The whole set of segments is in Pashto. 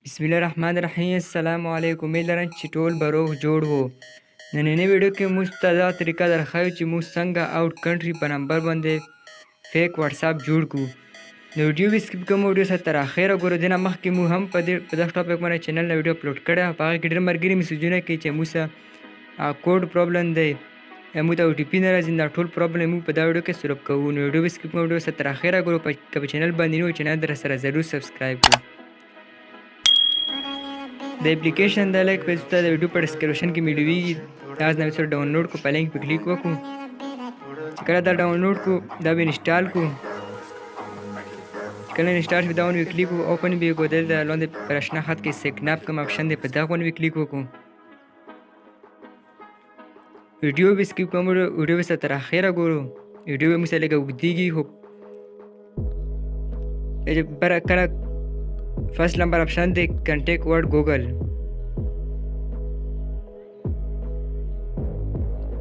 بسم الله الرحمن الرحیم. السلام علیکم. امید لرم چې ټول به روغ جوړ وو. نننۍ ویډیو کې موږ ته دا طریقه درښایو چې موږ څنګه آوټ کنټري په نمبر باندې فیک واټساپ جوړ کړو. نو ویډیو به سکیپ کوم، ویډیو سره تر اخره ګورو. دې نه مخکې موږ هم په دغه ټاپک باندې چینل نه ویډیو اپلوډ کړی، په هغه کې ډېر ملګري میسیجونه کوي چې موږ سره کوډ پرابلم دی، موږ ته OTP نه راځي. دا ټول پرابلم موږ په دا ویډیو کې سولف کوو. نو ویډیو به سکیپ کوم، ویډیو سره تر اخره ګورو. که په چینل باندې نه وي، چینل در سره ضرور سبسکرایب کړو. د اپلیکیشن د لینک په ځای د ویډیو په ډسکرپشن کې میلويږي. تاسو دا سره ډاونلوډ کو، په لینک په کلیک وکړو. چې کله دا ډاونلوډ کو، دا به انسټال کو. کله انسټال شي دا ون کلیک وکړو، اوپن به کو. دلته لاندې پر آشنا خط کې سیګناپ کوم آپشن دی، په دا ون کلیک وکړو. ویډیو به سکیپ کوم، ویډیو به تر اخره ګورو. ویډیو به موږ سره لږه اوږدېږي، خو بر کله فرست نمبر آپشن دی کنټیکټ ورډ ګوګل.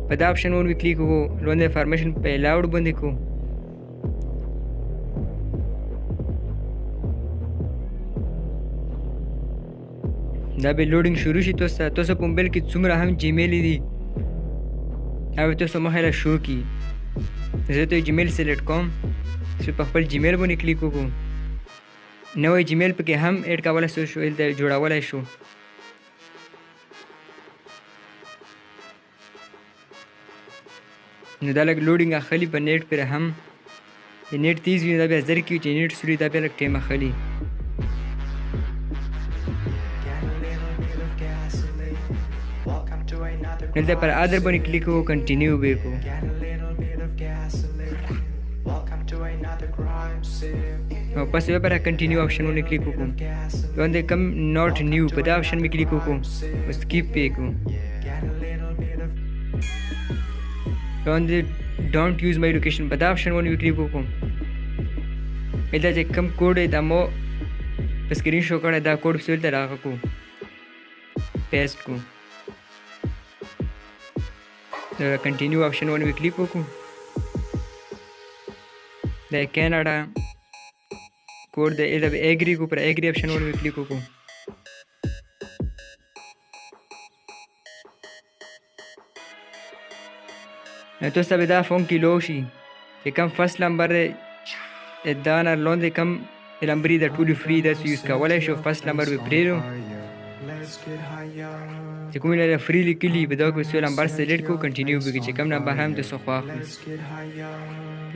په دا آپشن ون کلیک وکړو، لاندې انفارمیشن په الاوډ باندې کو. دا به لوډینګ شروع شي. تاسو په موبایل کې څومره هم جیمیل دي او تاسو مخې له شو کی. زه ته جیمیل سلیکټ کوم، چې په خپل جیمیل باندې کلیک وکړو. نوې جیمیل پکې هم ایډ کولای شو، دلته جوړولای شو. نو دا لږ لوډینګ اخلي په نیټ پر هم. نیټ تیز وي دا بیا زر کې چې نیټ سوري دا بیا لږ ټایم اخلي. دلته پر ادر باندې کلیک وکړو، کنټینیو به کو. او پس به پر کنټینیو آپشن باندې کلیک وکړو. لاندې کم ناٹ نیو په دا آپشن باندې کلیک وکړو، سکیپ پې کو. لاندې ډونټ یوز مای لوکیشن په دا آپشن باندې کلیک وکړو. دا چې کم کوډ دا مو په سکرین شو کړی، دا کوډ په دلته راغکو، پیسټ کو. کنټینیو آپشن باندې کلیک وکړو. د کینیډا کوډ د ایګری کو، پر ایګری آپشن باندې کلیک وکړو. تاسو به دا فون کې لو شي چې کم فرست نمبر دا نه لاندې کم نمبر د ټولو فری د یوز کولای شو. فرست نمبر به پرېږدو، چې کوم نه فری لیکلي به دا کو سو نمبر سلیکټ کو، کنټینیو به چې کم نمبر هم تاسو خواخلئ.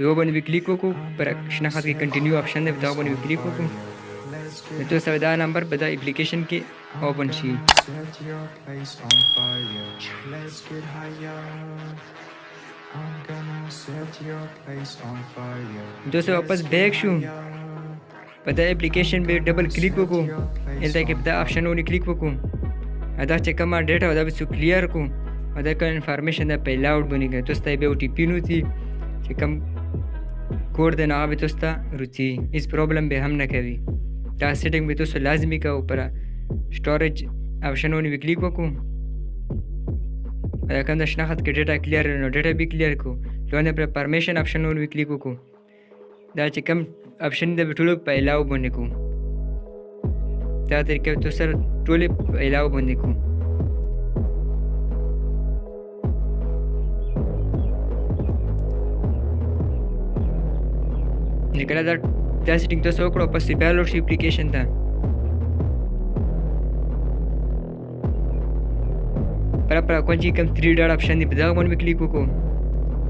یو باندې کلیک وکړو، پر شنه خط کې کنټینیو آپشن دی، دا باندې کلیک وکړو. تاسو دا نمبر په دا اپلیکیشن کې اوپن شي. دوستو واپس بیک شو، په دا اپلیکیشن به ډبل کلیک وکړو. دلته کې په دا آپشن باندې کلیک وکړو. دا چې کومه ډیټا دا به سو کلیر کو، دا کوم انفارمیشن دا په الاوډ باندې کوي. تاسو ته به OTP نوتی چې کوم کوډ دی نه به تاسو ته روتی، هیڅ پرابلم به هم نه کوي. دا سیټینګ به تاسو لازمي کوو. پر سټوریج آپشن باندې کلیک وکړو. دا کوم د شنه خط کې ډیټا کلیر نو ډیټا به کلیر کو. لاندې پر پرمیشن آپشن باندې کلیک وکړو. دا چې کوم آپشن دی ټول په الاو باندې کو. دا طریقه تاسو سره ټول په الاو باندې کو. کله دا سیټینګ تاسو وکړو، پس بیا لوډ شي اپلیکیشن ته. پر اکاونټ کې کوم 3 ډاټ آپشن دی، په دا باندې کلیک وکړو.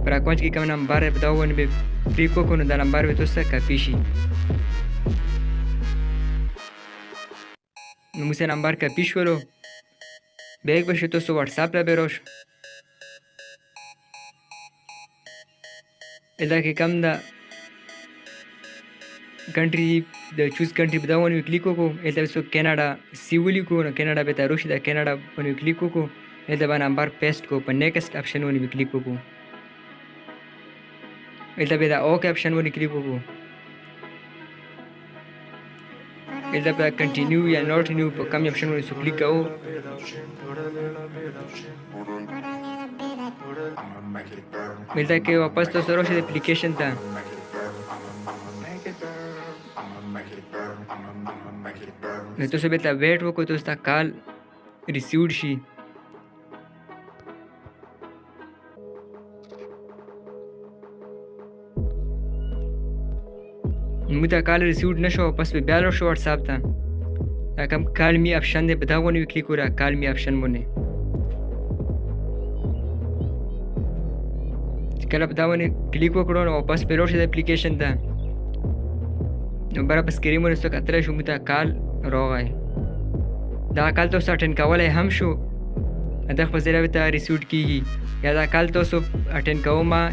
پر اکاونټ کې کوم نمبر دی، په دا باندې کلیک وکړو. نو دا نمبر به تاسو ته کاپی شي. نو موږ نمبر کاپی شولو. بیک بشو تاسو واټساپ لا به راشو. دا کې کم دا کنټری د چوز کنټری په دا باندې کلیک وکړو. دلته به کینیډا سی ولیکو، نو کینیډا به ته راشي. دا کینیډا باندې کلیک وکړو. دلته به نمبر پیسټ کو، په نیکسټ آپشن باندې کلیک وکړو. دلته به دا اوکے آپشن باندې کلیک وکړو. دلته به کنټینیو یا نوٹ نیو په کوم آپشن باندې کلیک کوو. دلته کې واپس تاسو راشئ اپلیکیشن ته. make it burn, I'ma make it burn, I'ma make it burn. نو تاسو به ته ویټ وکړو تاسو ته کال ریسیوډ شي. موږ ته کال ریسیوډ نه شو، پس به بیا لاړ شو واټساپ ته. دا کوم کال می آپشن دی په دغه باندې کلیک وکړه، کال می آپشن باندې. چې کله په دغه باندې کلیک وکړو نو واپس به لاړ شو د اپلیکیشن ته. نو بره په سکرین باندې څه کتلی شو موږ ته کال راغی. دا کال تاسو اټینډ کولی هم شو، د خپل ځای ته ریسیوډ کېږي. یا دا کال تاسو اټینډ کومه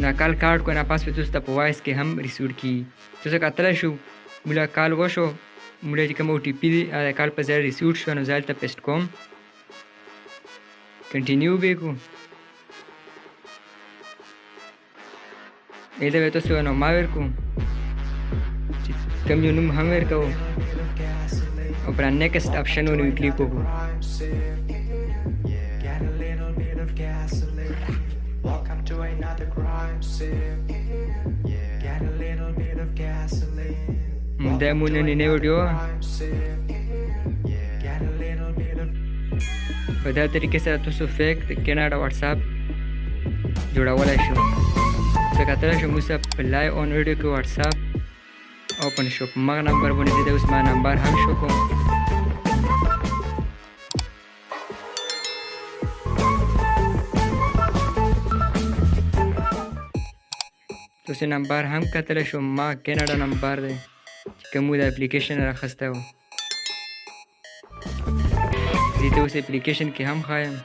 دا کال کارډ کو نه پاس به تاسو ته په وایس کې هم ریسیوډ کېږي. تاسو کتلی شو موږ کال وشو، موږ چې کوم او ټي پي دی دا کال په ځای ریسیوډ شو. نو زه هلته پیسټ کوم، کنټینیو به کړو. دلته به تاسو یو نوم ورکړو چې کوم یو نوم هم ورکوو او پر نیکسټ آپشن باندې کلیک وکړو. دا مو نننۍ ویډیو په دا طریقې سره تاسو فیک د کیناډا واټساپ جوړولی شو. څه کتلی شو موږ په لایو آن ویډیو کې واټساپ اوپن شو. په مغه نمبر باندې زه اوس ما نمبر هم شو کوم. تاسو نمبر هم کتلی شو، ما کیناډا نمبر دی چې کوم د اپلیکیشن راخستی و. زه ته اوس اپلیکیشن کې هم ښایم.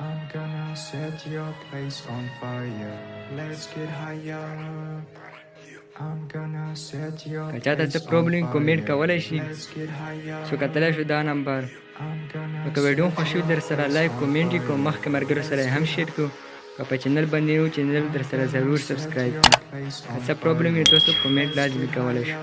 I'm gonna set your place on fire. Let's get higher. I'm gonna set your که چاته څه پرابلم کومنټ کولی شي. سو کتلی شو دا نمبر. که ویډیو خوښ در سره لایک کومنټ یې کړو، مخکې ملګرو سره یې هم شیر کړو. که په چینل باندې نو چینل در سره ضرور سبسکرایب کړئ. که څه پرابلم وي تاسو کومنټ لازمي کولی شو.